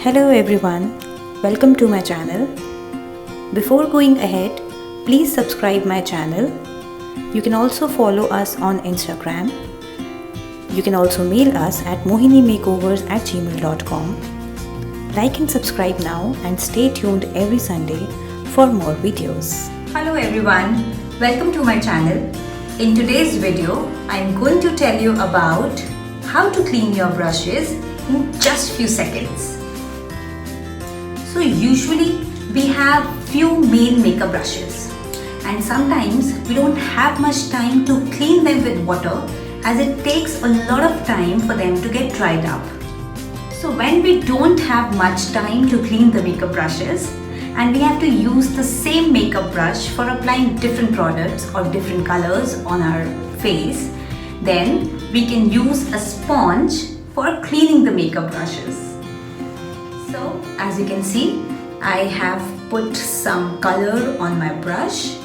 Hello everyone, welcome to my channel. Before going ahead, please subscribe my channel. You can also follow us on Instagram. You can also mail us at mohinimmakeovers@gmail.com. Like and subscribe now and stay tuned every Sunday for more videos. Hello everyone, welcome to my channel. In today's video, I am going to tell you about how to clean your brushes in just few seconds. So usually we have few main makeup brushes and sometimes we don't have much time to clean them with water as it takes a lot of time for them to get dried up. So when we don't have much time to clean the makeup brushes and we have to use the same makeup brush for applying different products or different colors on our face, then we can use a sponge for cleaning the makeup brushes. So as you can see, I have put some color on my brush,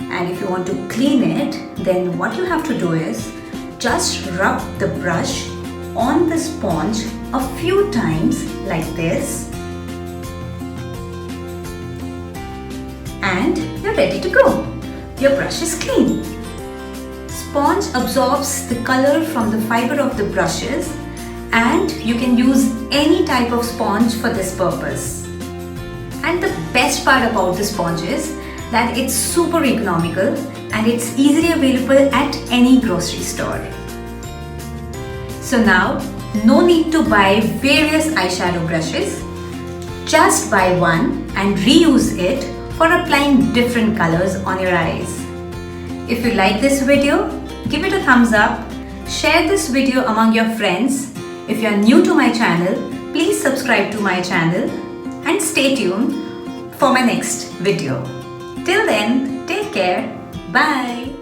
and if you want to clean it, then what you have to do is just rub the brush on the sponge a few times like this, and you're ready to go. Your brush is clean. Sponge absorbs the color from the fiber of the brushes, and you can use any type of sponge for this purpose. And the best part about the sponge is that it's super economical and it's easily available at any grocery store. So now, no need to buy various eyeshadow brushes. Just buy one and reuse it for applying different colors on your eyes. If you like this video, give it a thumbs up. Share this video among your friends. If you are new to my channel, please subscribe to my channel and stay tuned for my next video. Till then, take care. Bye.